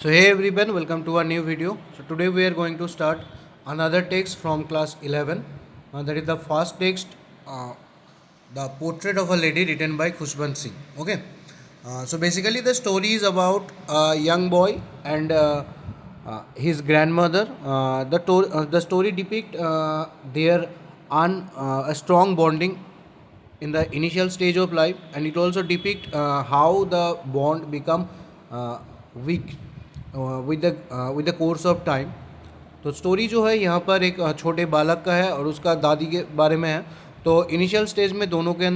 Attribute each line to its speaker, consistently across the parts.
Speaker 1: So hey everyone, welcome to our new video. So today we are going to start another text from class 11. That is the first text, the portrait of a lady written by Khushbant Singh. Okay. So basically the story is about a young boy and his grandmother. The story depict their a strong bonding in the initial stage of life, and it also depict how the bond become weak with the course of time. तो story जो है यहाँ पर एक छोटे बालक का है और उसका दादी के बारे में है. तो इनिशियल स्टेज में दोनों के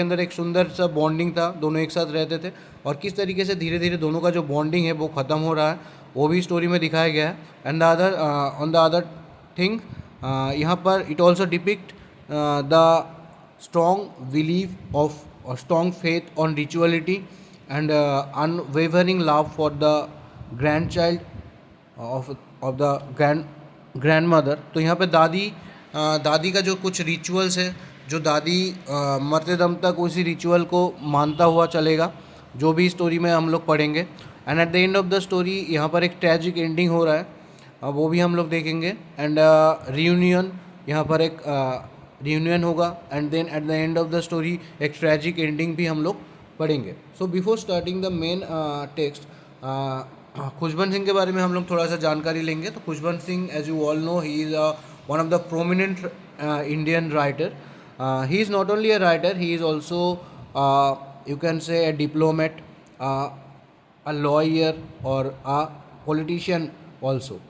Speaker 1: अंदर एक सुंदर सा बॉन्डिंग था, दोनों एक साथ रहते थे, और किस तरीके से धीरे धीरे दोनों का जो बॉन्डिंग है वो ख़त्म हो रहा है वो भी स्टोरी में दिखाया गया है. And the other on the other thing, यहाँ पर it also depict the strong belief of or strong faith on rituality and unwavering love for the grandchild of the grandmother. तो यहाँ पे दादी का जो कुछ रिचुअल्स है, जो दादी मरते दम तक उसी रिचुअल को मानता हुआ चलेगा, जो भी स्टोरी में हम लोग पढ़ेंगे. And eight the end of the story यहाँ पर एक ट्रेजिक एंडिंग हो रहा है, वो भी हम लोग देखेंगे. एंड रियूनियन, यहाँ पर एक रियूनियन होगा, and then at the end of the story एक ट्रैजिक एंडिंग भी हम लोग पढ़ेंगे. So before starting the main text, Khushwant Singh के बारे में हम लोग थोड़ा सा जानकारी लेंगे. तो Khushwant Singh, as you all know, he is one of the prominent Indian writer. He is not only a writer, he is also you can say a diplomat, a lawyer, or a politician also.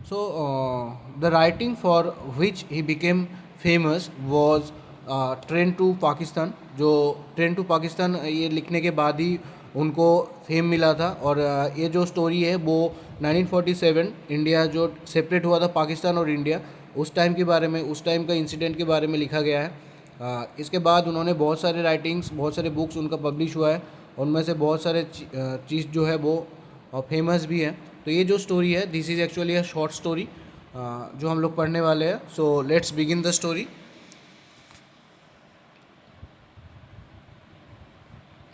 Speaker 1: So the writing for which he became famous was train to Pakistan. जो train to Pakistan ये लिखने के बाद ही उनको fame मिला था. और ये जो स्टोरी है वो 1947 इंडिया जो सेपरेट हुआ था, पाकिस्तान और इंडिया, उस टाइम के बारे में, उस टाइम का इंसिडेंट के बारे में लिखा गया है. इसके बाद उन्होंने बहुत सारे राइटिंग्स, बहुत सारे बुक्स उनका पब्लिश हुआ है. उनमें से बहुत सारे चीज़ जो है वो फेमस भी है. तो ये जो स्टोरी है, this is actually a short story जो हम लोग पढ़ने वाले हैं. So let's begin the story.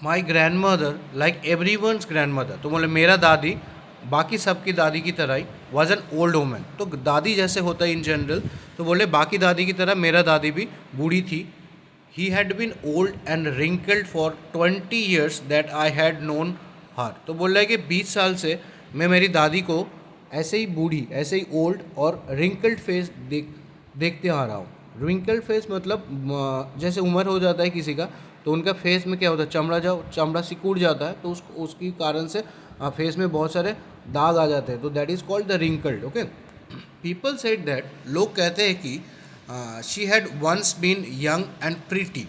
Speaker 1: My grandmother like everyone's grandmother. तो बोले मेरा दादी बाकी सबकी दादी की तरह ही वॉज एन ओल्ड वुमन. तो दादी जैसे होता है इन जनरल, तो बोले बाकी दादी की तरह मेरा दादी भी बूढ़ी थी. He had been old and wrinkled for 20 years that I had known her. तो बोल रहा है कि 20 साल से मैं मेरी दादी को ऐसे ही बूढ़ी, ऐसे ही ओल्ड और रिंकल्ड फेस देखते आ रहा हूँ. रिंकल्ड फेस मतलब जैसे उम्र हो जाता है किसी का, तो उनका फेस में क्या होता है, चमड़ा सिकुड़ जाता है, तो उसकी कारण से फेस में बहुत सारे दाग आ जाते हैं. तो that is called the wrinkled. Okay. People said that, लोग कहते हैं कि she had once been young and pretty.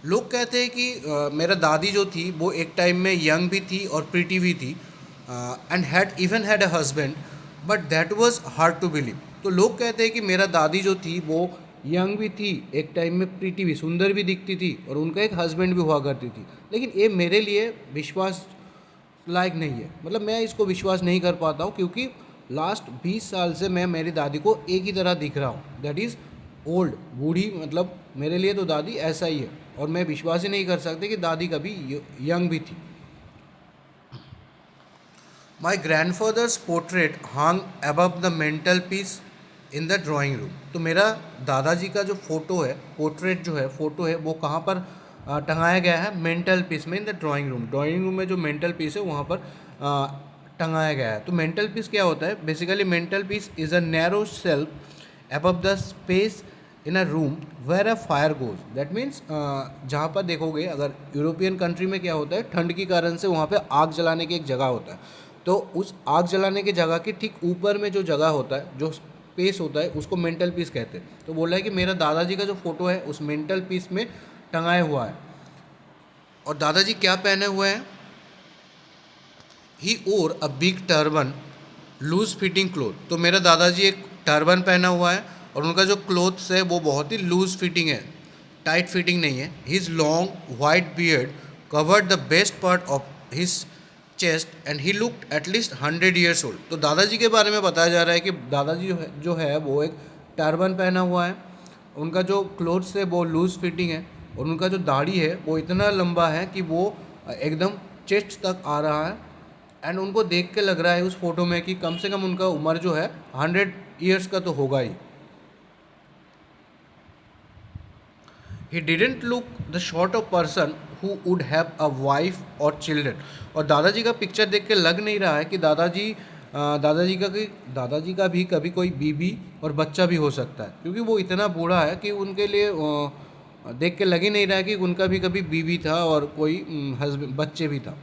Speaker 1: लोग कहते हैं कि मेरा दादी जो थी वो एक टाइम में यंग भी थी और प्रीटी भी थी, and had even had a husband, but that was hard to believe. तो लोग कहते हैं कि मेरा दादी जो थी वो यंग भी थी, एक टाइम में प्रीटी भी, सुंदर भी दिखती थी, और उनका एक हस्बैंड भी हुआ करती थी. लेकिन ये मेरे लिए विश्वास लायक नहीं है. मतलब मैं इसको विश्वास नहीं कर पाता हूँ, क्योंकि लास्ट 20 साल से मैं मेरी दादी को एक ही तरह दिख रहा हूँ. दैट इज़ ओल्ड, बूढ़ी. मतलब मेरे लिए तो दादी ऐसा ही है, और मैं विश्वास ही नहीं कर सकते कि दादी कभी यंग भी थी. My grandfather's portrait hung above the mantel piece in the drawing room. तो मेरा दादाजी का जो फ़ोटो है, पोर्ट्रेट जो है, फ़ोटो है, वो कहाँ पर टंगाया गया है? मेंटल पीस में, इन the drawing room. Drawing room में जो मेंटल पीस है वहाँ पर टंगाया गया है. तो मेंटल पीस क्या होता है? Basically mental peace is a narrow self above the space in a room where a fire goes. That means जहाँ पर देखोगे, अगर यूरोपियन कंट्री में क्या होता है, ठंड के कारण से वहाँ पे आग जलाने की एक जगह होता है. तो उस आग जलाने की जगह के ठीक ऊपर में जो जगह होता है, जो स्पेस होता है, उसको मेंटल पीस कहते हैं. तो बोल रहा है कि मेरा दादाजी का जो फ़ोटो है उस मेंटल पीस में टंगाया हुआ है. और दादाजी क्या पहने हुए हैं? He wore a big turban loose fitting cloth. तो मेरा दादाजी एक टर्बन पहना हुआ है, और उनका जो क्लोथ्स है वो बहुत ही लूज फिटिंग है, टाइट फिटिंग नहीं है. His long white beard covered the best part of his chest and he looked at least 100 years old. तो दादाजी के बारे में बताया जा रहा है कि दादाजी जो है वो एक टर्बन पहना हुआ है, उनका जो क्लोथ्स है वो लूज फिटिंग है, और उनका जो दाढ़ी है वो इतना लंबा है कि वो एकदम चेस्ट तक आ रहा है. एंड उनको देख के लग रहा है उस फोटो में कि कम से कम उनका उम्र जो है 100 ईयर्स का तो होगा ही. He didn't look the sort of person who would have a wife or children. और दादाजी का पिक्चर देख के लग नहीं रहा है कि दादाजी का भी कभी कोई बीबी और बच्चा भी हो सकता है, क्योंकि वो इतना बूढ़ा है कि उनके लिए देख के लग ही नहीं रहा है कि उनका भी कभी बीबी था और कोई हस्बैंड बच्चे भी था.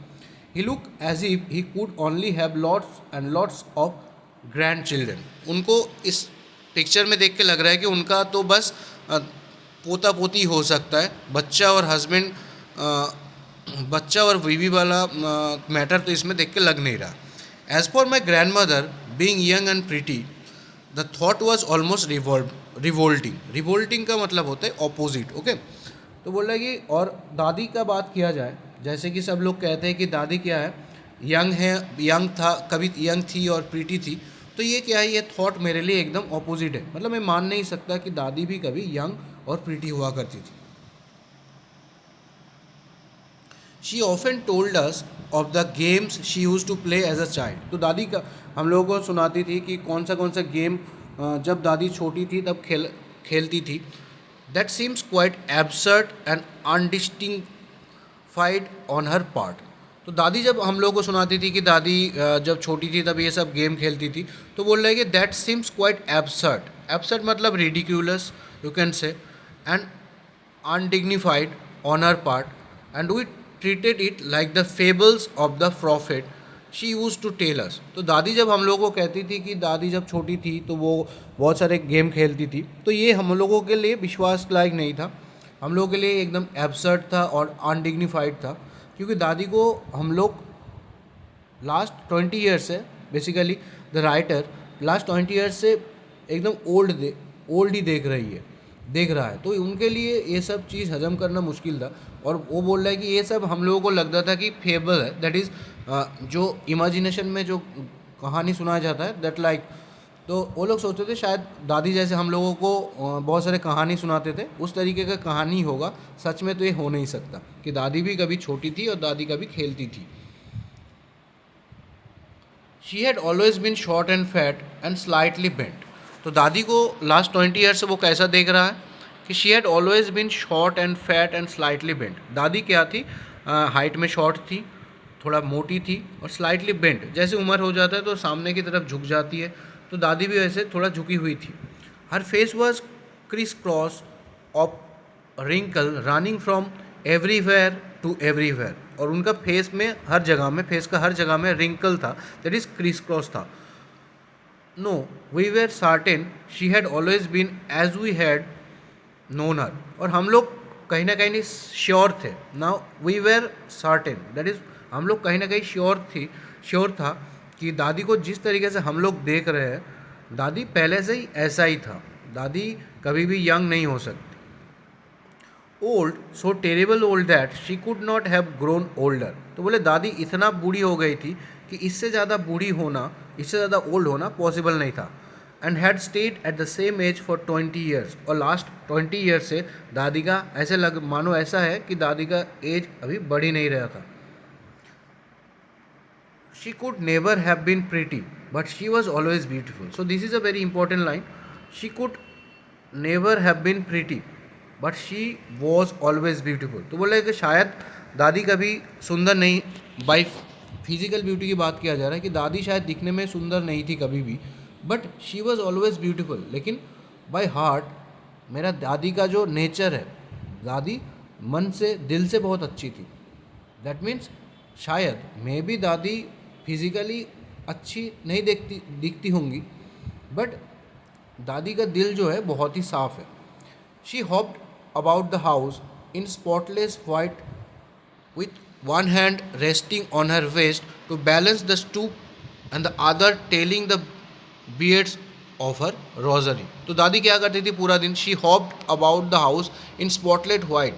Speaker 1: He looked as if he could only have lots and lots of grandchildren. उनको इस पिक्चर में देख के लग रहा है कि उनका तो बस पोता पोती हो सकता है, बच्चा और बीवी वाला मैटर तो इसमें देख के लग नहीं रहा. As for my grandmother being young and pretty the thought was almost revolting का मतलब होता है ऑपोजिट. ओके, तो बोल रहा है कि और दादी का बात किया जाए, जैसे कि सब लोग कहते हैं कि दादी क्या है, यंग था, कभी यंग थी और प्रीटी थी, तो ये क्या है, ये थॉट मेरे लिए एकदम ऑपोजिट है. मतलब मैं मान नहीं सकता कि दादी भी कभी यंग और प्रीटी हुआ करती थी. She often told us of the games she use to play as a child. तो दादी का हम लोगों को सुनाती थी कि कौन सा गेम जब दादी छोटी थी तब खेलती थी. That seems quite absurd and undignified on her part. तो दादी जब हम लोगों को सुनाती थी कि दादी जब छोटी थी तब ये सब गेम खेलती थी, तो बोल रहे हैं कि दैट सीम्स क्वाइट एब्सर्ड मतलब ridiculous you can say, and undignified on her part, and we treated it like the fables of the prophet she use to tell us. तो दादी जब हम लोगों को कहती थी कि दादी जब छोटी थी तो वो बहुत सारे गेम खेलती थी, तो ये हम लोगों के लिए विश्वास लायक नहीं था, हम लोगों के लिए एकदम एब्सर्ड था और अनडिग्निफाइड था, क्योंकि दादी को हम लोग लास्ट 20 ईयर्स से, basically the writer last 20 years से एकदम ओल्ड ही देख रहा है, तो उनके लिए ये सब चीज़ हजम करना मुश्किल था. और वो बोल रहा है कि ये सब हम लोगों को लगता था कि फेबल है, दैट इज़ जो इमेजिनेशन में जो कहानी सुनाया जाता है, दैट लाइक, तो वो लोग सोचते थे शायद दादी जैसे हम लोगों को बहुत सारे कहानी सुनाते थे उस तरीके का कहानी होगा. सच में तो ये हो नहीं सकता कि दादी भी कभी छोटी थी और दादी कभी खेलती थी. She had always been short and fat and slightly bent. तो दादी को लास्ट 20 ईयर से वो कैसा देख रहा है कि she had always been short and fat and slightly bent. दादी क्या थी, हाइट में शॉर्ट थी, थोड़ा मोटी थी और स्लाइटली बेंट, जैसे उम्र हो जाता है तो सामने की तरफ झुक जाती है, तो दादी भी वैसे थोड़ा झुकी हुई थी. Her face was criss cross of wrinkle running from everywhere to everywhere. और उनका फेस का हर जगह में रिंकल था, दैट इज क्रिस क्रॉस था. No, we were certain she had always been as we had known her. और हम लोग कहीं ना कहीं श्योर थे. Now we were certain, that is हम लोग कहीं ना कहीं श्योर था कि दादी को जिस तरीके से हम लोग देख रहे हैं, दादी पहले से ही ऐसा ही था, दादी कभी भी यंग नहीं हो सकती. Old, so terrible old that she could not have grown older. तो बोले दादी इतना बूढ़ी हो गई थी कि इससे ज़्यादा ओल्ड होना पॉसिबल नहीं था. And had stayed at the same age for 20 years. और लास्ट 20 ईयर्स से दादी का मानो ऐसा है कि दादी का एज अभी बढ़ ही नहीं रहा था. She could never have been pretty, but she was always beautiful. So this is a very important line. She could never have been pretty, but she was always beautiful. तो बोला है कि शायद दादी कभी सुंदर नहीं, बाई फिजिकल ब्यूटी की बात किया जा रहा है कि दादी शायद दिखने में सुंदर नहीं थी कभी भी, but she was always beautiful. लेकिन बाय हार्ट मेरा दादी का जो नेचर है, दादी मन से दिल से बहुत अच्छी थी. दैट मीन्स शायद मे बी दादी फिज़िकली अच्छी नहीं दिखती होंगी, बट दादी का दिल जो है बहुत ही साफ़ है. She hopped about the house in spotless white with one hand resting on her waist to balance the stoop and the other telling the beads of her rosary. तो दादी क्या करती थी पूरा दिन, she hopped about the house in spotless white,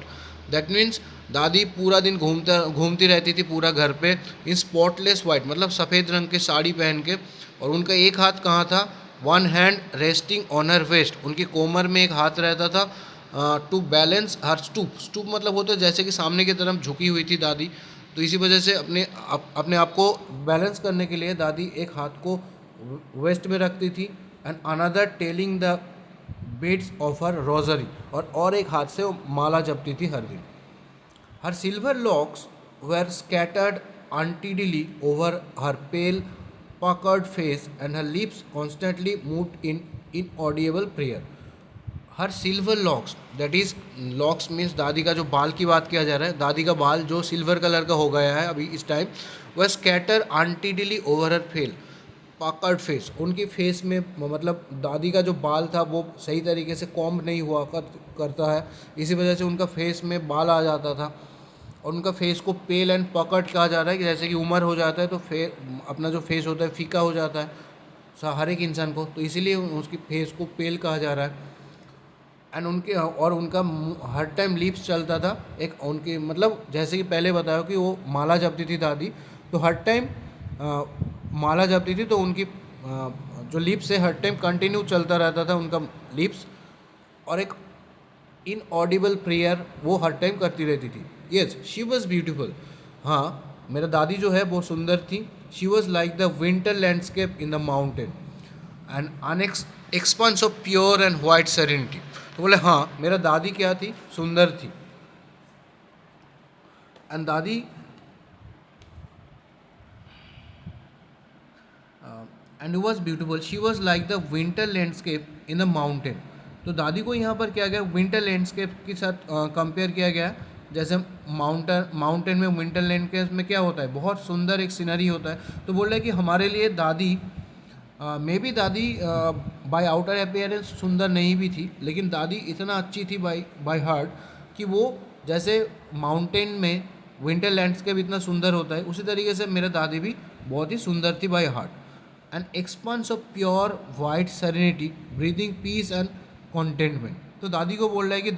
Speaker 1: that means दादी पूरा दिन घूमती रहती थी पूरा घर पे इन स्पॉटलेस वाइट, मतलब सफ़ेद रंग के साड़ी पहन के. और उनका एक हाथ कहाँ था, one hand resting on her waist, उनकी कोमर में एक हाथ रहता था. टू बैलेंस हर स्टूप मतलब होता है जैसे कि सामने की तरफ झुकी हुई थी दादी, तो इसी वजह से अपने आप को बैलेंस करने के लिए दादी एक हाथ को वेस्ट में रखती थी and another telling the beats of her rosary, और एक हाथ से वो माला जपती थी हर दिन. हर silver locks were scattered untidily over her pale, puckered face, and her lips constantly moved in inaudible prayer. Her silver locks, that is locks means दादी का जो बाल की बात किया जा रहा है, दादी का बाल जो सिल्वर कलर का हो गया है अभी इस टाइम, वह scatter untidily over her pale puckered face, उनकी फेस में मतलब दादी का जो बाल था वो सही तरीके से कॉम्ब नहीं हुआ करता है, इसी वजह से उनका फेस में बाल आ जाता था और उनका फेस को पेल एंड पकड़ कहा जा रहा है कि जैसे कि उम्र हो जाता है तो अपना जो फेस होता है फीका हो जाता है हर एक इंसान को, तो इसीलिए उसकी फेस को पेल कहा जा रहा है. एंड उनका हर टाइम लिप्स चलता था एक उनके, मतलब जैसे कि पहले बताया कि वो माला जपती थी दादी, तो हर टाइम माला जपती थी तो उनकी जो लिप्स है हर टाइम कंटिन्यू चलता रहता था उनका लिप्स, और एक इनऑडिबल प्रेयर वो हर टाइम करती रहती थी. Yes, she was beautiful. हाँ, मेरा दादी जो है वो सुंदर थी. She was like the winter landscape in the mountain and expanse of pure and white serenity. तो बोले हाँ, मेरा दादी क्या थी, सुंदर थी. एंड दादी and was beautiful. She was like the winter landscape in the mountain. तो दादी को यहाँ पर क्या गया, विंटर लैंडस्केप के साथ कंपेयर किया गया. जैसे माउंटेन में विंटर लैंडस्केप में क्या होता है, बहुत सुंदर एक सीनरी होता है. तो बोल रहे हैं कि हमारे लिए दादी मे बी दादी बाय आउटर अपीयरेंस सुंदर नहीं भी थी, लेकिन दादी इतना अच्छी थी बाय हार्ट कि वो जैसे माउंटेन में विंटर लैंडस्केप इतना सुंदर होता है, उसी तरीके से मेरे दादी भी बहुत ही सुंदर थी by heart. An expanse of pure white serenity, breathing peace and contentment. तो दादी को बोल रहा है कि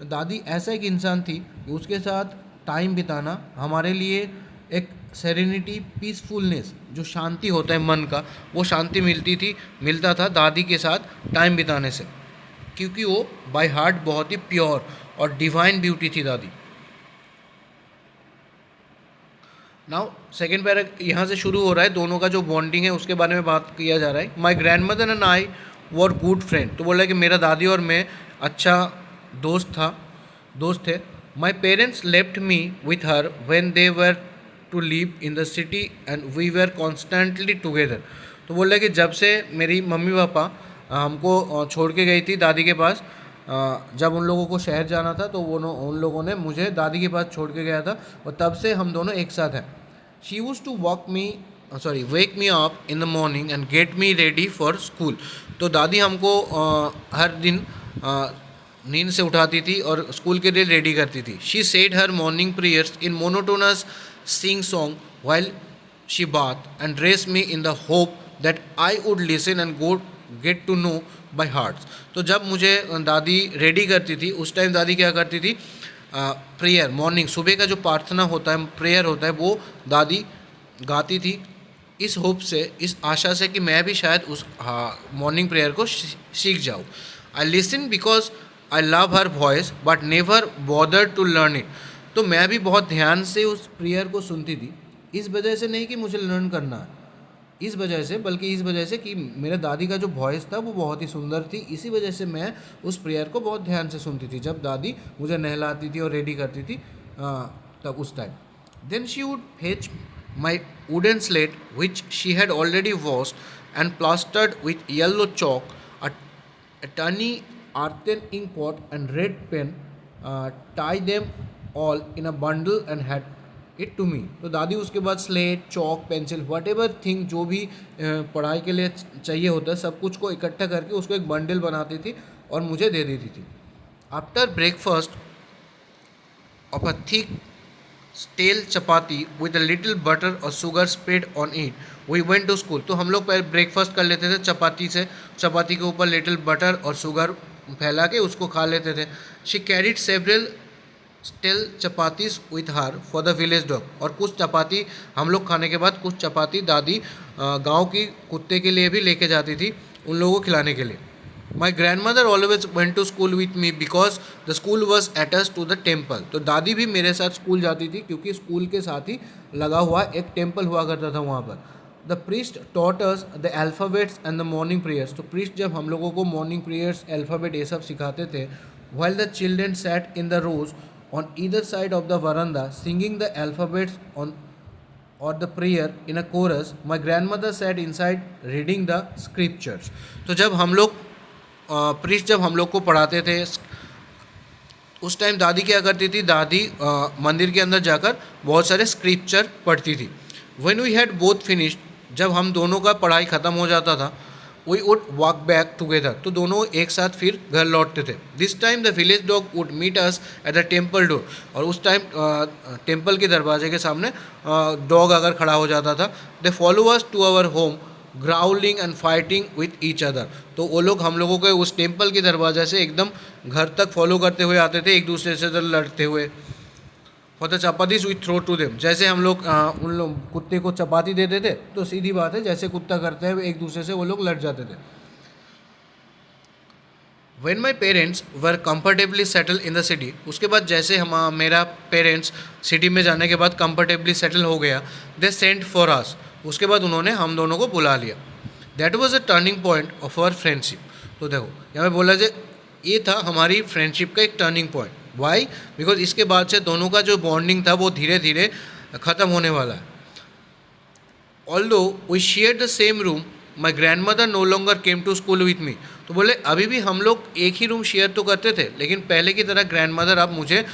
Speaker 1: दादी ऐसा एक इंसान थी कि उसके साथ टाइम बिताना हमारे लिए एक सेरेनिटी, पीसफुलनेस, जो शांति होता है मन का, वो शांति मिलता था दादी के साथ टाइम बिताने से, क्योंकि वो बाय हार्ट बहुत ही प्योर और डिवाइन ब्यूटी थी दादी. नाउ सेकेंड पैरा यहाँ से शुरू हो रहा है, दोनों का जो बॉन्डिंग है उसके बारे में बात किया जा रहा है. My grand mother and I were good friend. तो बोल रहा है कि मेरा दादी और मैं अच्छा दोस्त थे. My parents left me with her when they were to live in the city and we were constantly together. तो बोल रहा है कि जब से मेरी मम्मी पापा हमको छोड़ के गई थी दादी के पास, जब उन लोगों को शहर जाना था तो उन लोगों ने मुझे दादी के पास छोड़ के गया था, और तब से हम दोनों एक साथ हैं. She used to wake me up in the morning and get me ready for school. तो दादी हमको हर दिन नींद से उठाती थी और स्कूल के लिए रेडी करती थी. She said her morning prayers in monotonous sing song while she bathed and dressed me in the hope that I would listen and get to know by heart. तो जब मुझे दादी रेडी करती थी उस टाइम दादी क्या करती थी, प्रेयर मॉर्निंग सुबह का जो प्रार्थना होता है, प्रेयर होता है, वो दादी गाती थी इस होप से, इस आशा से कि मैं भी शायद उस मॉर्निंग प्रेयर को सीख जाऊँ. I listen because I love her voice but never bother to learn it. तो मैं भी बहुत ध्यान से उस प्रेयर को सुनती थी, इस वजह से नहीं कि मुझे लर्न करना है इस वजह से, बल्कि इस वजह से कि मेरे दादी का जो वॉइस था वो बहुत ही सुंदर थी, इसी वजह से मैं उस प्रेयर को बहुत ध्यान से सुनती थी जब दादी मुझे नहलाती थी और रेडी करती थी तब उस time. Then she would fetch my wooden slate which she had already washed and plastered with yellow chalk, a tiny earthen ink pot and red pen, tie them all in a bundle and had it to me. तो दादी उसके बाद slate, chalk, pencil, what ever thing जो भी पढ़ाई के लिए चाहिए होता है सब कुछ को इकट्ठा करके उसको एक बंडल बनाती थी और मुझे दे देती थी. After breakfast of a thick stale chapati with a little butter और sugar spread on it we went to school. तो हम लोग पहले ब्रेकफास्ट कर लेते थे चपाती के ऊपर लिटिल बटर और शुगर फैला के उसको खा लेते थे. She carried several stale chapatis with her for the village dog. और कुछ चपाती हम लोग खाने के बाद कुछ चपाती दादी गांव की कुत्ते के लिए भी लेके जाती थी उन लोगों को खिलाने के लिए. My grandmother always went to school with me because the school was attached to the temple. तो दादी भी मेरे साथ स्कूल जाती थी क्योंकि स्कूल के साथ ही लगा हुआ एक टेम्पल हुआ करता था वहाँ पर. The priest taught us the alphabets and the morning prayers. तो प्रीस्ट जब हम लोगों को मॉर्निंग प्रेयर्स अल्फ़ाबेट ये सब सिखाते थे, while the children sat in the rows on either side of the veranda singing the alphabets on or the prayer in a chorus, my grandmother sat inside reading the scriptures. तो जब हम लोग priest जब हम लोग को पढ़ाते थे उस टाइम दादी क्या करती थी, दादी मंदिर के अंदर जाकर बहुत सारे स्क्रिप्चर पढ़ती थी. When we had both finished, जब हम दोनों का पढ़ाई ख़त्म हो जाता था, we would walk back together, तो दोनों एक साथ फिर घर लौटते थे. This time the village dog would meet us at the temple door, और उस टाइम टेम्पल के दरवाजे के सामने डॉग अगर खड़ा हो जाता था, they follow us to our home growling and fighting with each other. तो वो लोग हम लोगों के उस टेम्पल के दरवाजे से एकदम घर तक फॉलो करते हुए आते थे, एक दूसरे से लड़ते हुए. For the chapatis we throw to them, जैसे हम लोग उन लोग कुत्ते को चपाती देते थे, तो सीधी बात है जैसे कुत्ता करते हैं एक दूसरे से वो लोग लड़ जाते थे. When my parents were comfortably settled in the city, उसके बाद जैसे हम मेरा पेरेंट्स सिटी में जाने के बाद कंफर्टेबली सेटल हो गया, दे सेंट फॉर अस, उसके बाद उन्होंने हम दोनों को बुला लिया. That was a turning point of our friendship. तो देखो यहाँ पे बोला जाए ये था हमारी फ्रेंडशिप का एक टर्निंग पॉइंट. वाई? बिकॉज इसके बाद से दोनों का जो बॉन्डिंग था वो धीरे धीरे ख़त्म होने वाला है. Although we share the same room, my grandmother no longer came to school with me. तो बोले अभी भी हम लोग एक ही रूम शेयर तो करते थे, लेकिन पहले की तरह ग्रैंड मदर अब मुझे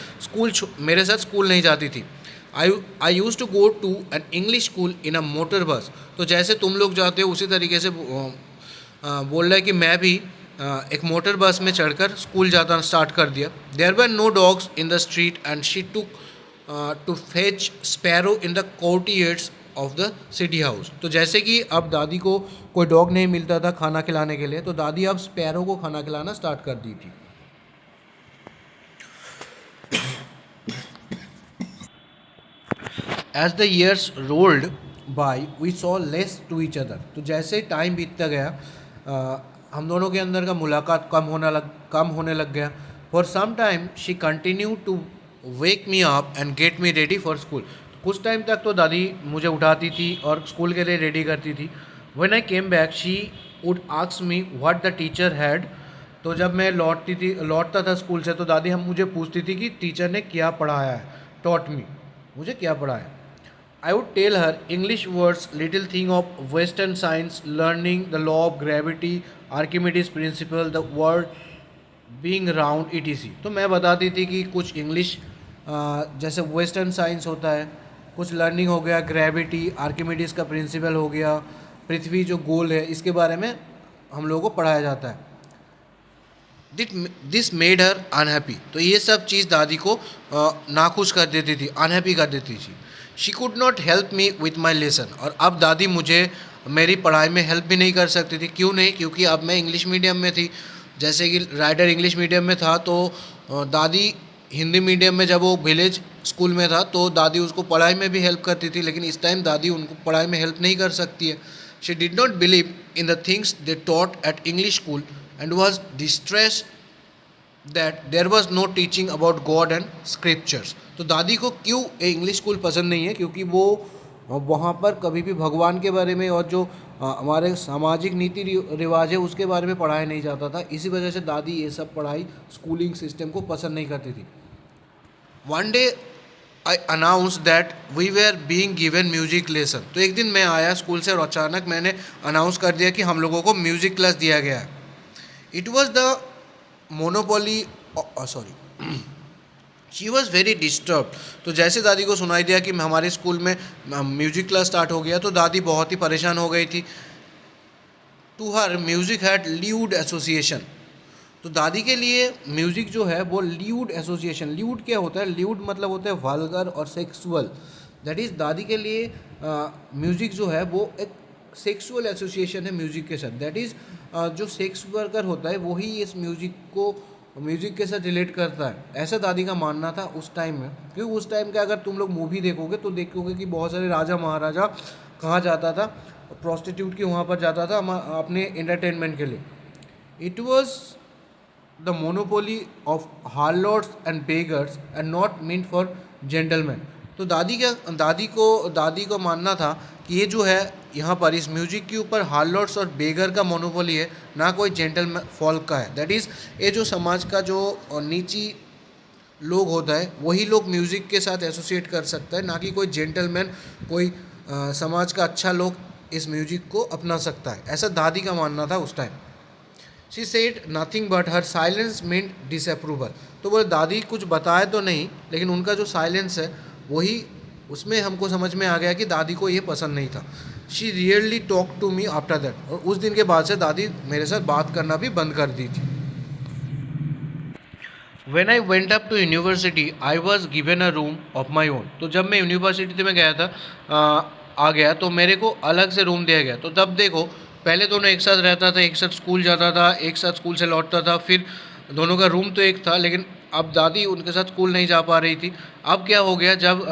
Speaker 1: मेरे साथ स्कूल नहीं जाती थी. I use to go to an English school in a motor bus. तो जैसे तुम लोग जाते हो उसी तरीके से बोल रहा है कि मैं भी एक मोटर बस में चढ़कर स्कूल जाना स्टार्ट कर दिया. There were no dogs in the street and she to fetch sparrow in the courtyards of the city house. तो जैसे कि अब दादी को कोई डॉग नहीं मिलता था खाना खिलाने के लिए, तो दादी अब स्पैरो को खाना खिलाना स्टार्ट कर दी थी. As the years rolled by we saw less to each other. तो जैसे टाइम बीतता गया हम दोनों के अंदर का मुलाकात कम होने लग गया. For some time she continue to wake me up and get me ready for school. कुछ टाइम तक तो दादी मुझे उठाती थी और स्कूल के लिए रेडी करती थी. When I came back she would ask me what the teacher had. तो जब मैं लौटता था स्कूल से, तो दादी हम मुझे पूछती थी कि टीचर ने क्या पढ़ाया है, टॉट मी, मुझे क्या पढ़ाया. I would tell her English words, little thing of Western science, learning the law of gravity, Archimedes principle, the world being round, etc. तो मैं बताती थी कि कुछ इंग्लिश जैसे वेस्टर्न साइंस होता है, कुछ लर्निंग हो गया, ग्रेविटी, आर्किमिडीज का प्रिंसिपल हो गया, पृथ्वी जो गोल है इसके बारे में हम लोगों को पढ़ाया जाता है. This made her unhappy. तो ये सब चीज़ दादी को नाखुश कर देती थी, अनहैप्पी कर देती थी. She could not help me with my lesson. और अब दादी मुझे मेरी पढ़ाई में हेल्प भी नहीं कर सकती थी. क्यों नहीं? क्योंकि अब मैं इंग्लिश मीडियम में थी. जैसे कि राइडर इंग्लिश मीडियम में था, तो दादी हिंदी मीडियम में, जब वो विलेज स्कूल में था तो दादी उसको पढ़ाई में भी हेल्प करती थी, लेकिन इस टाइम दादी उनको पढ़ाई में हेल्प नहीं कर सकती है. She did not believe in the things they taught at English school and was distress that there was no teaching about God and scriptures. तो दादी को क्यों इंग्लिश स्कूल पसंद नहीं है? क्योंकि वो वहाँ पर कभी भी भगवान के बारे में और जो हमारे सामाजिक नीति रिवाज है उसके बारे में पढ़ाया नहीं जाता था. इसी वजह से दादी ये सब पढ़ाई, स्कूलिंग सिस्टम को पसंद नहीं करती थी. One day I announce that we were being given music lesson. तो एक दिन मैं आया स्कूल से और अचानक मैंने अनाउंस कर दिया कि हम लोगों को म्यूज़िक क्लास दिया गया है. It was the monopoly sorry she was very disturb. तो जैसे दादी को सुनाई दिया कि हमारे स्कूल में म्यूजिक क्लास स्टार्ट हो गया, तो दादी बहुत ही परेशान हो गई थी. To her music had lewd association. तो दादी के लिए म्यूज़िक जो है वो ल्यूड एसोसिएशन. ल्यूड क्या होता है? ल्यूड मतलब होता है वल्गर और सेक्सुअल. दैट इज़ दादी के लिए म्यूज़िक जो है वो एक सेक्सुअल एसोसिएशन है म्यूज़िक के साथ. दैट इज़ जो सेक्स वर्कर होता है वही इस म्यूज़िक के साथ रिलेट करता है, ऐसा दादी का मानना था उस टाइम में. क्योंकि उस टाइम का अगर तुम लोग मूवी देखोगे तो देखोगे कि बहुत सारे राजा महाराजा कहाँ जाता था, प्रोस्टिट्यूट के वहाँ पर जाता था अपने एंटरटेनमेंट के लिए. It was the monopoly of harlots and beggars and not meant for gentlemen. तो दादी को मानना था कि ये जो है यहाँ पर इस म्यूजिक के ऊपर हार्लोट्स और बेगर का मोनोपोली है, ना कोई जेंटलमैन फॉल्क का है. दैट इज़ ये जो समाज का जो नीची लोग होता है वही लोग म्यूज़िक के साथ एसोसिएट कर सकता है, ना कि कोई जेंटलमैन, कोई समाज का अच्छा लोग इस म्यूजिक को अपना सकता है. ऐसा दादी का मानना था उस time. She said nothing but her silence meant disapproval. तो वो दादी कुछ बताए तो नहीं, लेकिन उनका जो साइलेंस है वही, उसमें हमको समझ में आ गया कि दादी को ये पसंद नहीं था. She rarely talk to me after that. और उस दिन के बाद से दादी मेरे साथ बात करना भी बंद कर दी थी. When I went up to university, I was given a room of my own. तो जब मैं यूनिवर्सिटी में गया था, आ गया तो मेरे को अलग से रूम दिया गया. तो तब देखो, पहले दोनों एक साथ रहता था, एक साथ स्कूल जाता था, एक साथ स्कूल से लौटता था, फिर दोनों का रूम तो एक था, लेकिन अब दादी उनके साथ स्कूल नहीं जा पा रही थी. अब क्या हो गया, जब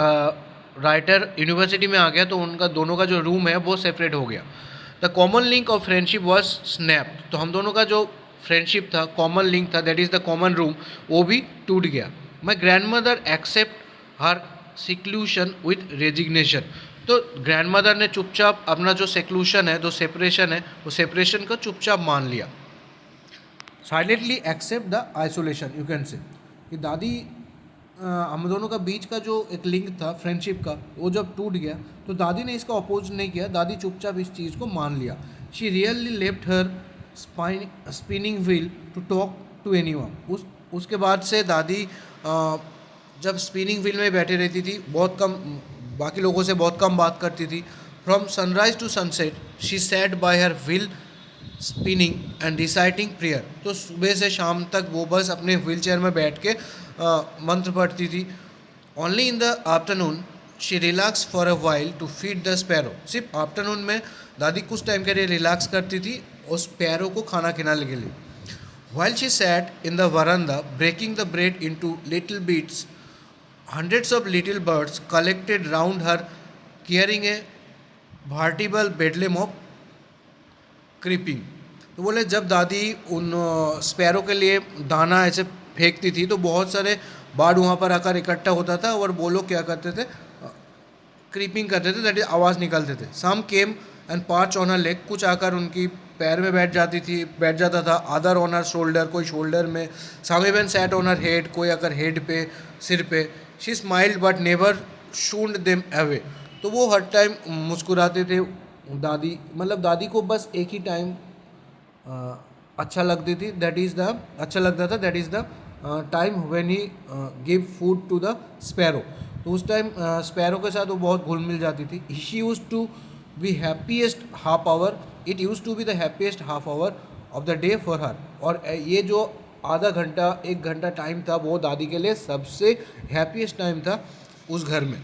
Speaker 1: राइटर यूनिवर्सिटी में आ गया तो उनका दोनों का जो रूम है वो सेपरेट हो गया. The common link of friendship was snap. तो हम दोनों का जो फ्रेंडशिप था, कॉमन लिंक था, that is the common room, वो भी टूट गया. My grandmother accept her seclusion with resignation. तो ग्रैंड मदर ने चुपचाप अपना जो सेक्लूशन है, जो सेपरेशन है, वो सेपरेशन को चुपचाप मान लिया. Silently accept the isolation, you can say. कि दादी, हम दोनों का बीच का जो एक लिंक था फ्रेंडशिप का, वो जब टूट गया तो दादी ने इसका अपोज नहीं किया, दादी चुपचाप इस चीज़ को मान लिया. She really left her spinning wheel to talk to anyone. उसके बाद से दादी जब स्पिनिंग व्हील में बैठे रहती थी, बहुत कम, बाकी लोगों से बहुत कम बात करती थी. From sunrise to sunset she sat by her wheel spinning and reciting prayer. तो सुबह से शाम तक वो बस अपने व्हील चेयर में बैठ के मंत्र पढ़ती थी. Only in the afternoon she relax for a while to feed the sparrow. सिर्फ आफ्टरनून में दादी कुछ टाइम के लिए रिलैक्स करती थी उस स्पैरो को खाना खिलाने के लिए. While she sat in the verandah breaking the bread into little bits, hundreds of little birds collected round her carrying a veritable bedlam of creeping. तो बोले जब दादी उन स्पैरो के लिए दाना ऐसे फेंकती थी तो बहुत सारे बार्ड वहाँ पर आकर इकट्ठा होता था और वो लोग क्या करते थे, क्रीपिंग करते थे, दैट इज आवाज़ निकालते थे. Some came and perched on her legs. कुछ आकर उनकी पैर में बैठ जाता था. अदर ऑन हर शोल्डर, कोई शोल्डर में. Some even sat on her head, कोई आकर हेड पे, सिर पे. She smiled but never shooed them away. तो वो हर टाइम मुस्कुराते थे. दादी, मतलब दादी को बस एक ही टाइम अच्छा लगता था, that is the time when he give food to the sparrow. तो उस टाइम स्पैरो के साथ वो बहुत घुल मिल जाती थी. She use to be happiest half hour. It use to be the happiest half hour of the day for her. और ये जो आधा घंटा, एक घंटा टाइम था, वो दादी के लिए सबसे हैप्पीएस्ट टाइम था उस घर में.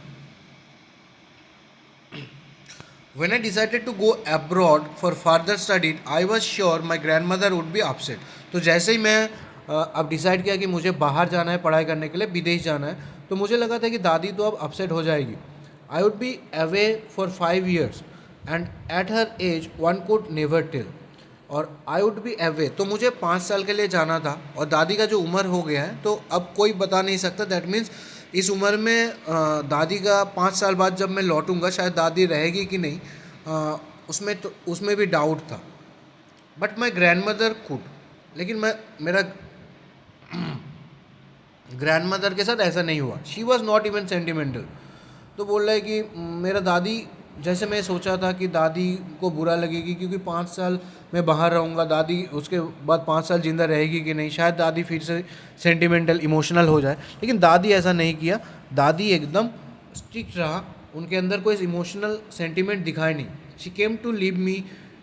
Speaker 1: When I decided to go abroad for further study, I was sure my grandmother would be upset. तो जैसे ही मैं अब डिसाइड किया कि मुझे बाहर जाना है पढ़ाई करने के लिए, विदेश जाना है, तो मुझे लगा था कि दादी तो अब अपसेट हो जाएगी. I would be away for 5 years and at her age one could never tell. और आई वुड बी अवे, तो मुझे 5 साल के लिए जाना था, और दादी का जो उम्र हो गया है तो अब कोई बता नहीं सकता. दैट मीन्स इस उम्र में दादी का 5 साल बाद जब मैं लौटूंगा शायद दादी रहेगी कि नहीं, उसमें भी डाउट था. But my grand mother could. लेकिन मेरा ग्रैंड मदर के साथ ऐसा नहीं हुआ. She was not even sentimental. तो बोल रहा है कि मेरा दादी, जैसे मैं सोचा था कि दादी को बुरा लगेगी क्योंकि 5 साल मैं बाहर रहूँगा, दादी उसके बाद 5 साल ज़िंदा रहेगी कि नहीं, शायद दादी फिर से सेंटिमेंटल, इमोशनल हो जाए. लेकिन दादी ऐसा नहीं किया. दादी एकदम स्ट्रिक्ट रहा, उनके अंदर कोई इमोशनल सेंटिमेंट दिखाई नहीं. She came to leave me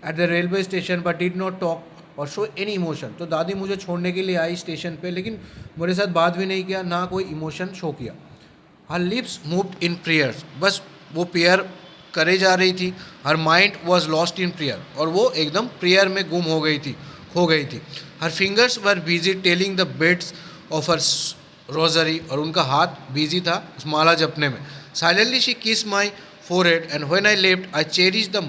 Speaker 1: at the railway station but did not talk or show any emotion. तो दादी मुझे छोड़ने के लिए आई स्टेशन पे, लेकिन मेरे साथ बात भी नहीं किया, ना कोई इमोशन शो किया. हर लिप्स मूव्ड इन प्रेयर्स. बस वो प्रेयर करे जा रही थी. Her mind was lost in prayer. और वो एकदम प्रेयर में गुम हो गई थी, खो गई थी. हर fingers were busy telling the bits of her rosary. और उनका हाथ बिजी था उस माला जपने में. साइलेंटली शी किस माई forehead and when I left I cherished the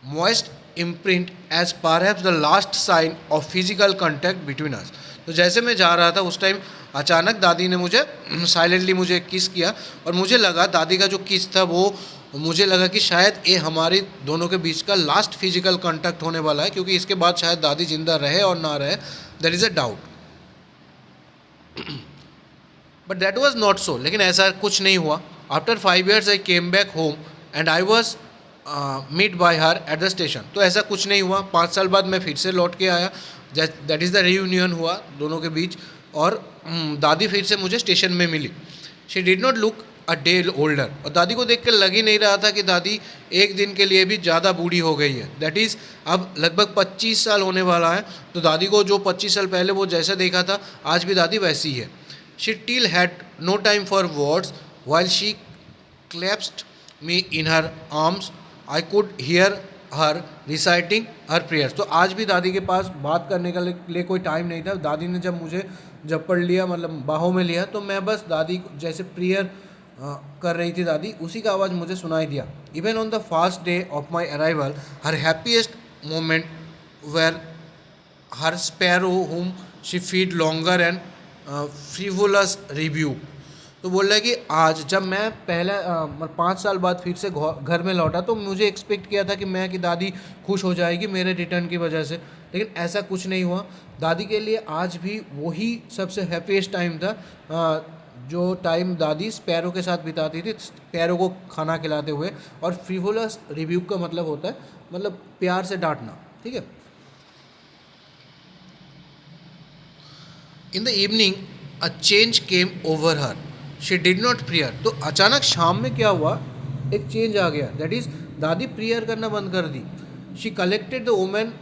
Speaker 1: moist imprint as perhaps the last sign of physical contact between us. तो जैसे मैं जा रहा था उस टाइम अचानक दादी ने मुझे साइलेंटली मुझे किस किया और मुझे लगा दादी का जो किस था वो मुझे लगा कि शायद ये हमारी दोनों के बीच का लास्ट फिजिकल कांटेक्ट होने वाला है, क्योंकि इसके बाद शायद दादी जिंदा रहे और ना रहे, there is a doubt. But that was not so. लेकिन ऐसा कुछ नहीं हुआ. After 5 years I came back home and I was meet by her at the station. तो ऐसा कुछ नहीं हुआ. 5 साल बाद मैं फिर से लौट के आया. दैट इज़ द रीयूनियन हुआ दोनों के बीच और दादी फिर से मुझे स्टेशन में मिली. She did not look a day older. और दादी को देख कर लग ही नहीं रहा था कि दादी एक दिन के लिए भी ज़्यादा बूढ़ी हो गई है. दैट इज़ अब लगभग 25 साल होने वाला है. तो दादी को जो 25 साल पहले वो जैसा देखा था आज भी दादी वैसी है. She still had no time for words. While she clasped me in her arms, I could hear her reciting her prayers. तो आज भी दादी के पास बात करने के लिए कोई टाइम नहीं था. दादी ने जब मुझे पढ़ लिया, मतलब बाहों में लिया, तो मैं बस दादी जैसे प्रेयर कर रही थी दादी, उसी का आवाज़ मुझे सुनाई दिया. Even on the first day of my arrival, her happiest moment were her sparrow whom she fed longer and frivolous review. तो बोल रहा है कि आज जब मैं पहले 5 साल बाद फिर से घर में लौटा तो मुझे एक्सपेक्ट किया था कि दादी खुश हो जाएगी मेरे रिटर्न की वजह से, लेकिन ऐसा कुछ नहीं हुआ. दादी के लिए आज भी वही सबसे हैप्पीएस्ट टाइम था जो टाइम दादी स्पैरो के साथ बिताती थी, स्पैरो को खाना खिलाते हुए. और फ्रीवुलस रिव्यू का मतलब होता है मतलब प्यार से डांटना. ठीक है. इन the evening a change came over her. She did not prayer. तो अचानक शाम में क्या हुआ, एक चेंज आ गया. दैट इज़ दादी प्रेयर करना बंद कर दी. She collected the women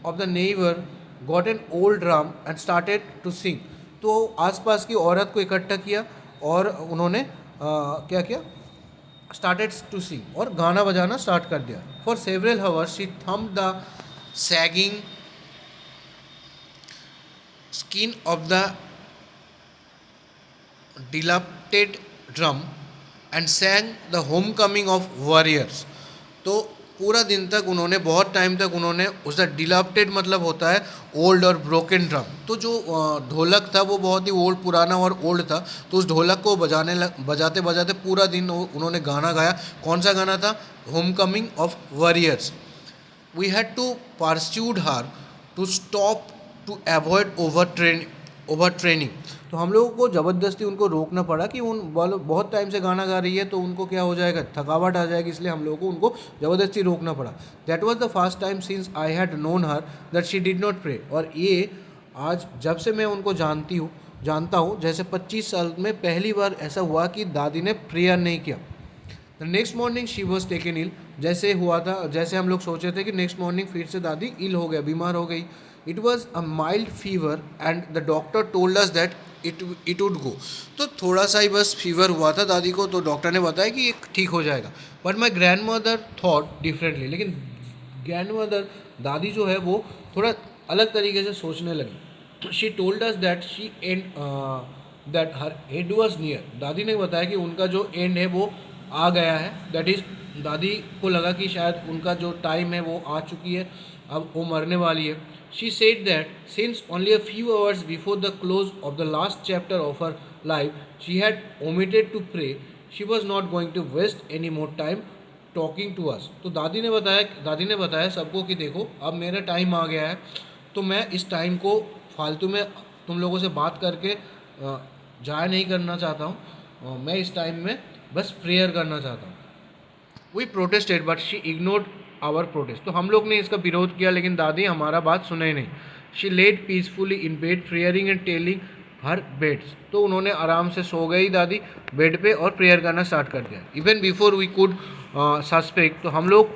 Speaker 1: of the neighbour, got an old drum and started to sing. तो आसपास की औरत को इकट्ठा किया और उन्होंने क्या किया, स्टार्टेड टू सिंग, और गाना बजाना स्टार्ट कर दिया. For several hours she thumbed the sagging skin of the dilapidated drum and sang the homecoming of warriors. तो पूरा दिन तक उन्होंने, बहुत टाइम तक उन्होंने उसका डिलाप्टेड मतलब होता है ओल्ड और ब्रोकन ड्रम. तो जो ढोलक था वो बहुत ही ओल्ड, पुराना और ओल्ड था. तो उस ढोलक को बजाते बजाते पूरा दिन उन्होंने गाना गाया. कौन सा गाना था? Homecoming of warriors. We had to persuade her to stop to avoid over training. तो हम लोगों को ज़बरदस्ती उनको रोकना पड़ा कि उन बहुत टाइम से गाना गा रही है तो उनको क्या हो जाएगा, थकावट आ जाएगी, इसलिए हम लोगों को उनको ज़बरदस्ती रोकना पड़ा. That was the first time since I had known her that she did not pray. और ये आज जब से मैं उनको जानता हूँ जैसे 25 साल में पहली बार ऐसा हुआ कि दादी ने प्रेयर नहीं किया. The next morning she was taken ill. जैसे हुआ था, जैसे हम लोग सोचे थे कि नेक्स्ट मॉर्निंग फिर से दादी इल हो गया, बीमार हो गई. It was a mild fever and the doctor told us that it would go. तो थोड़ा सा ही बस फीवर हुआ था दादी को, तो डॉक्टर ने बताया कि ये ठीक हो जाएगा. But my grand mother thought differently. लेकिन ग्रैंड मदर दादी जो है वो थोड़ा अलग तरीके से सोचने लगी. She told us that her and was near. दादी ने बताया कि उनका जो एंड है वो आ गया है. दैट इज़ दादी को लगा कि शायद उनका जो टाइम है वो आ चुकी है, अब वो मरने वाली है. She said that since only a few hours before the close of the last chapter of her life, she had omitted to pray. She was not going to waste any more time talking to us. तो दादी ने बताया सबको कि देखो अब मेरा time आ गया है, तो मैं इस टाइम को फालतू में तुम लोगों से बात करके ज़ाया नहीं करना चाहता हूँ. मैं इस टाइम में बस प्रेयर करना चाहता हूँ. We protested but she ignored our protest. तो हम लोग ने इसका विरोध किया लेकिन दादी हमारा बात सुने नहीं. She laid peacefully in bed praying and telling her beads. तो उन्होंने आराम से सो गई दादी बेड पे और प्रेयर करना स्टार्ट कर दिया. Even before we could suspect. तो हम लोग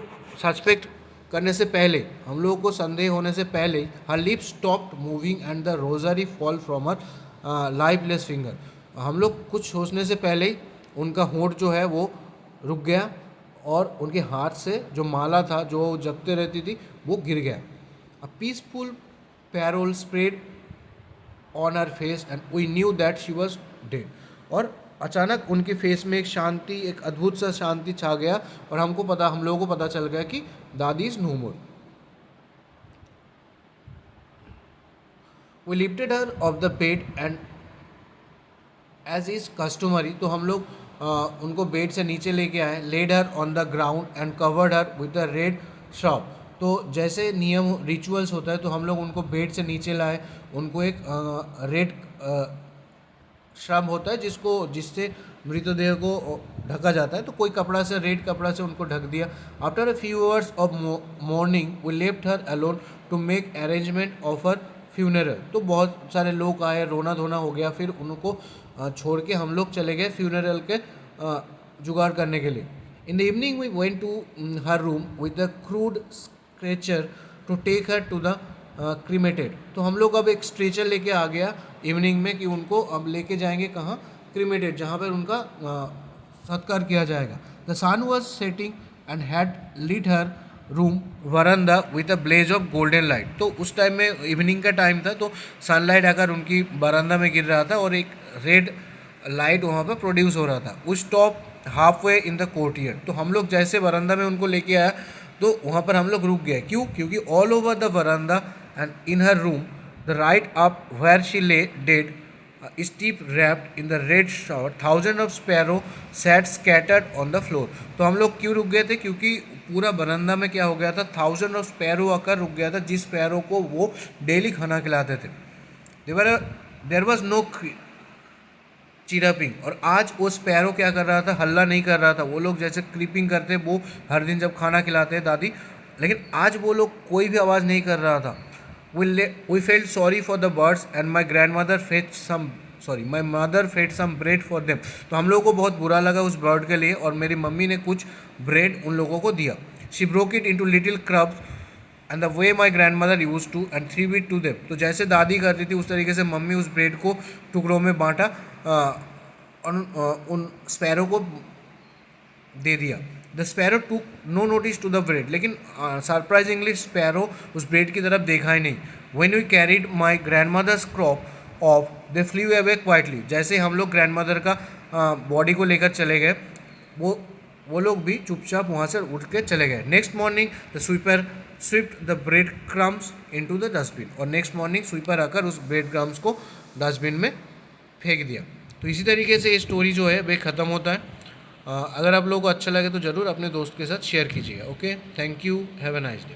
Speaker 1: सस्पेक्ट करने से पहले, हम लोगों को संदेह होने से पहले, हर lips stopped moving and the rosary fall from her lifeless finger. हम लोग कुछ सोचने से पहले ही उनका होंठ जो है वो रुक गया और उनके हाथ से जो माला था जो जपते रहती थी वो गिर गया. A peaceful pallor spread on her face and we knew that she was dead. और अचानक उनके फेस में एक शांति, एक अद्भुत सा शांति छा गया और हम लोगों को पता चल गया कि दादी is no more. We lifted her off the bed and as is customary, तो हम लोग उनको बेड से नीचे लेके आए, laid her on the ground and covered her with the red शॉप। तो जैसे नियम रिचुअल्स होता है तो हम लोग उनको बेड से नीचे लाए, उनको एक रेड श्रम होता है जिससे मृतदेह को ढका जाता है, तो कोई कपड़ा से, रेड कपड़ा से उनको ढक दिया। After a few hours of morning we left her alone to make arrangement of her funeral. तो बहुत सारे लोग आए, रोना धोना हो गया, फिर उनको छोड़ के हम लोग चले गए फ्यूनरल के जुगाड़ करने के लिए। In the evening we went to her room with the crude stretcher to take her to the cremated. तो हम लोग अब एक स्ट्रेचर लेके आ गया इवनिंग में कि उनको अब लेके जाएंगे कहाँ, क्रीमेटेड, जहाँ पर उनका सत्कार किया जाएगा। The sun was setting and had lit her room verandah with a blaze of golden light. तो उस टाइम में इवनिंग का टाइम था, तो सनलाइट आकर उनकी बरामदा में गिर रहा था और एक रेड लाइट वहाँ पर प्रोड्यूस हो रहा था। उस top half way in the courtier. तो हम लोग जैसे बरामदा में उनको लेके आया तो वहाँ पर हम लोग रुक गए। क्यों? क्योंकि ऑल ओवर द बरामदा and in her room the right up where she lay dead steep wrapped in the red shroud thousand of sparrow sat scattered on the floor. तो हम लोग क्यों रुक गए थे? क्योंकि पूरा बरामदा में क्या हो गया था, थाउजेंड ऑफ स्पैरो आकर रुक गया था, जिस स्पैरो को वो डेली खाना खिलाते थे। There was no chirping. और आज वो स्पैरो क्या कर रहा था, हल्ला नहीं कर रहा था। वो लोग जैसे क्रीपिंग करते वो हर दिन जब खाना खिलाते हैं दादी, लेकिन आज वो लोग कोई भी आवाज़ नहीं कर रहा था। We felt sorry for the birds and my mother fed some bread for them. तो हम लोगों को बहुत बुरा लगा उस बर्ड के लिए और मेरी मम्मी ने कुछ ब्रेड उन लोगों को दिया। She broke it into little crumbs and the way my grandmother use to and threw it to them. तो जैसे दादी करती थी उस तरीके से मम्मी उस ब्रेड को टुकड़ों में बांटा और उन स्पैरो को दे दिया। The sparrow took no notice to the bread, लेकिन सरप्राइजिंगली स्पैरो उस ब्रेड की तरफ देखा ही नहीं। When we carried my grandmother's corpse off they flew away quietly. जैसे हम लोग ग्रैंड मदर का बॉडी को लेकर चले गए, वो लोग भी चुपचाप वहाँ से उठ के चले गए। Next morning the sweeper swept the bread crumbs into the dustbin. और नेक्स्ट मॉर्निंग स्वीपर आकर उस ब्रेड क्रम्स को डस्टबिन में फेंक दिया। तो इसी तरीके से ये स्टोरी जो है वे ख़त्म होता है। अगर आप लोगों को अच्छा लगे तो ज़रूर अपने दोस्त के साथ शेयर कीजिएगा। Okay, thank you, have a nice day.